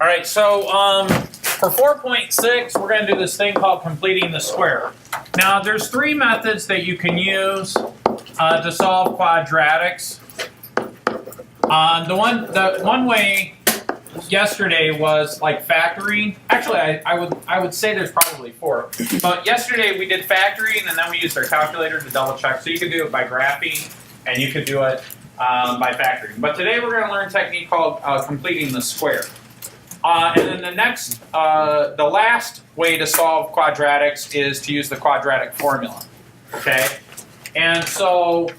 right, so for 4.6, we're going to do this thing called completing the square. Now, there's three methods that you can use to solve quadratics. The one way yesterday was like factoring. Actually, I would say there's probably four. But yesterday we did factoring, and then we used our calculator to double check. So you could do it by graphing, and you could do it by factoring. But today we're going to learn a technique called completing the square. And then the last way to solve quadratics is to use the quadratic formula. Okay, and so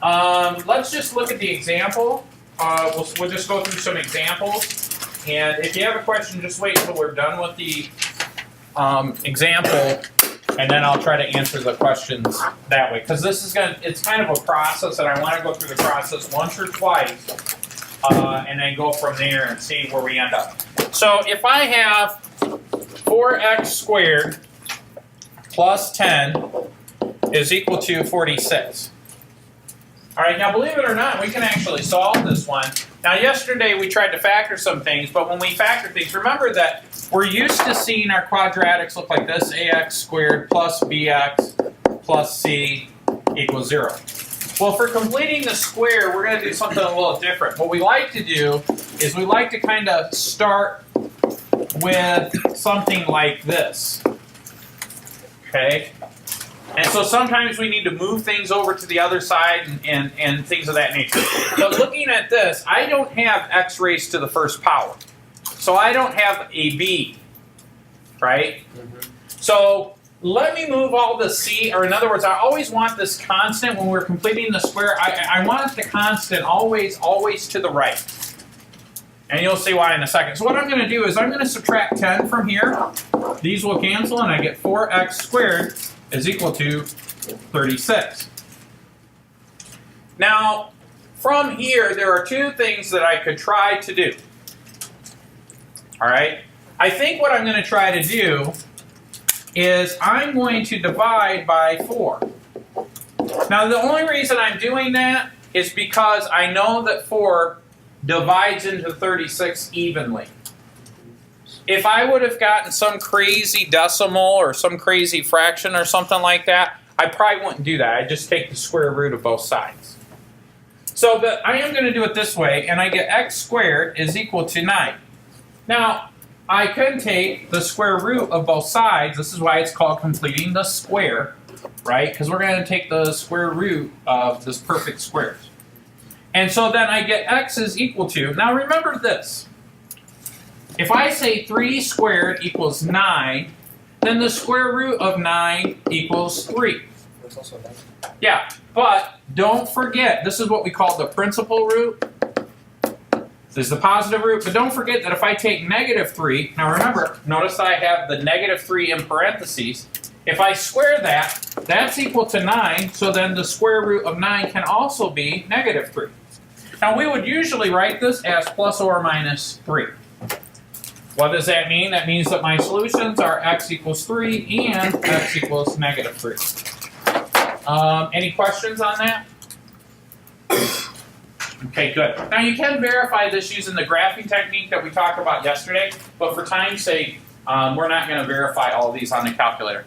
let's just look at the example. We'll just go through some examples. And if you have a question, just wait until we're done with the example, and then I'll try to answer the questions that way. Because this is it's kind of a process, and I want to go through the process once or twice, and then go from there and see where we end up. So if I have 4x squared plus 10 is equal to 46. All right, now believe it or not, we can actually solve this one. Now yesterday we tried to factor some things, but when we factor things, remember that we're used to seeing our quadratics look like this: ax squared plus bx plus c equals 0. Well, for completing the square, we're going to do something a little different. What we like to do is we like to kind of start with something like this. Okay? And so sometimes we need to move things over to the other side and things of that nature. But looking at this, I don't have x raised to the first power. So I don't have a b, right? So let me move all the c, or in other words, I always want this constant when we're completing the square. I want the constant always to the right. And you'll see why in a second. So what I'm going to do is I'm going to subtract 10 from here. These will cancel, and I get 4x squared is equal to 36. Now, from here, there are two things that I could try to do. All right? I think what I'm going to try to do is I'm going to divide by 4. Now, the only reason I'm doing that is because I know that 4 divides into 36 evenly. If I would have gotten some crazy decimal or some crazy fraction or something like that, I probably wouldn't do that. I'd just take the square root of both sides. So but I am going to do it this way, and I get x squared is equal to 9. Now, I could take the square root of both sides. This is why it's called completing the square, right? Because we're going to take the square root of this perfect squares. And so then I get x is equal to, now remember this. If I say 3 squared equals 9, then the square root of 9 equals 3. Yeah, but don't forget, this is what we call the principal root. This is the positive root, but don't forget that if I take negative 3, now remember, notice I have the negative 3 in parentheses. If I square that, that's equal to 9, so then the square root of 9 can also be negative 3. Now we would usually write this as plus or minus 3. What does that mean? That means that my solutions are x equals 3 and x equals negative 3. Any questions on that? Okay, good. Now you can verify this using the graphing technique that we talked about yesterday, but for time's sake, we're not going to verify all of these on the calculator.